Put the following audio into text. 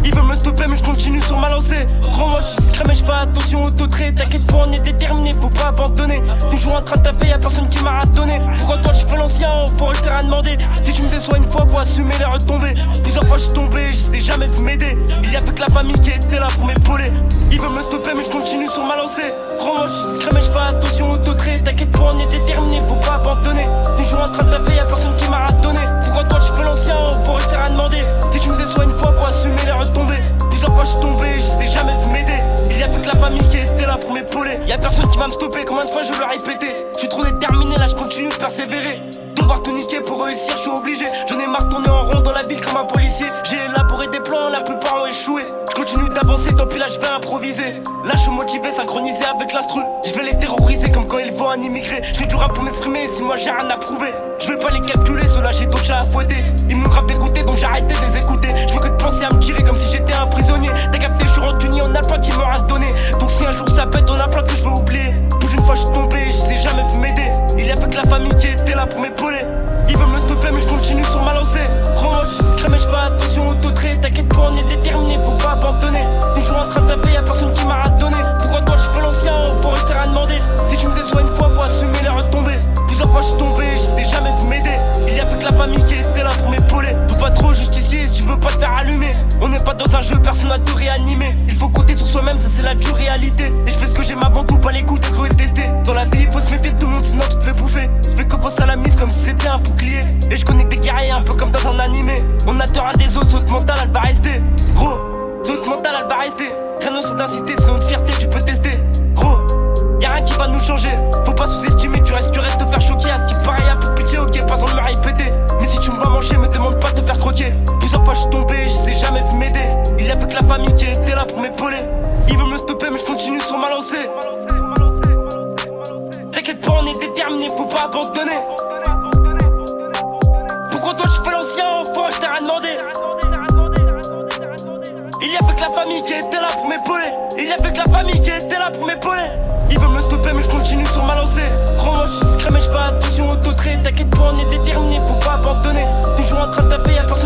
Ils veulent me stopper mais je continue sur ma lancée. Crois-moi je suis discret mais je fais attention au taux de trait. T'inquiète pas on est déterminé, faut pas abandonner. Toujours en train de taffer, y'a personne qui m'a ratonné. Pourquoi toi tu fais l'ancien, faut le terrain à demander. Si tu me déçois une fois, faut assumer les retombées. Plusieurs fois je suis tombé, je t'ai jamais vu m'aider. Il y avait que la famille qui était là pour m'épauler. Ils veulent me stopper mais je continue sur ma lancée. Crois-moi je suis discret mais je fais attention au taux de trait. T'inquiète pas on est déterminé, faut pas abandonner. Toujours en train de taffer, y'a personne qui m'a ratonné. Pourquoi toi tu fais l'ancien, faut le terrain à demander. Si tu me déçois une fois, faut assumer les retombées. Plusieurs fois je suis tombé, je t'ai jamais vu m'aider. Il y avait que la famille qui était là pour m'épauler. Y'a personne qui va me stopper, combien de fois je veux le répéter. Je suis trop déterminé, là je continue de persévérer. Devoir tout niquer pour réussir, je suis obligé. J'en ai marre de tourner en rond dans la ville comme un policier. J'ai élaboré des plans, la plupart ont échoué. Je continue d'avancer, tant pis là je vais improviser. Là je suis motivé, synchronisé avec l'instru. Je vais les terroriser comme quand ils voient un immigré. Je fais du rap pour m'exprimer, si moi j'ai rien à prouver. Je vais pas les calculer, ceux-là j'ai d'autres chats à fouetter. Ils m'ont grave dégoûté donc j'ai arrêté de les écouter. Je veux que de penser à me tirer comme si j'étais un prisonnier. T'as capté, je suis rancunier, on a le plan qui m'aura donné. Donc si un jour ça pète, on a plein que je veux oublier. Plus une fois je suis tombé, je sais jamais vu m'aider. Il y avait que la famille qui était là pour m'épauler. Ils veulent me stopper mais je continue sur ma lancée. Crois-moi je suis discret mais je fais attention au taux de trait. T'inquiète pas on est déterminé, faut pas abandonner. Toujours en train de taffer, y'a personne qui m'a ratonné. Pourquoi toi tu fais l'ancien, faut rester à demander. Si tu me déçois une fois, faut assumer les retombées. Plusieurs fois je suis tombé, je t'ai jamais vu m'aider. Il y avait que la famille qui était là pour m'épauler. Faut pas trop justifier si tu veux pas te faire allumer. On n'est pas dans un jeu, personne n'a te réanimer. Il faut compter sur soi-même, ça c'est la dure réalité. Et je fais ce que j'aime avant tout, pas les coups d'être et tester. Dans la vie il faut se méfier de tout le monde sinon tu te fais bouffer. Je fais que penser à la mif comme si c'était un bouclier. Et je connais des guerriers un peu comme dans un animé. On a tort à des autres, saute mentale elle va rester. Gros, saute mentale elle va rester. Rien ne sait d'insister, sinon de fierté tu peux tester. Gros, y'a rien qui va nous changer. Faut pas sous-estimer, tu restes te faire choquer. À ce qui paraît un peu pitié, ok, pas sans me répéter. Mais si tu me vois manger, me demande pas de te faire croquer. Plusieurs fois je suis tombé, je sais jamais vu m'aider. Il y avait que la famille qui était là pour m'épauler. Ils veulent me stopper mais je continue sur ma lancée. T'inquiète pas on est déterminé, faut pas abandonner. Pourquoi toi tu fais l'ancien, faut je t'ai rien demandé. Il y avait que la famille qui était là pour m'épauler. Il y avait que la famille qui était là pour m'épauler. Ils veulent me stopper mais je continue sur ma lancée. Crois-moi je suis discret mais je fais attention au taux de trait. T'inquiète pas on est déterminé, faut pas abandonner. Toujours en train de taffer, y'a personne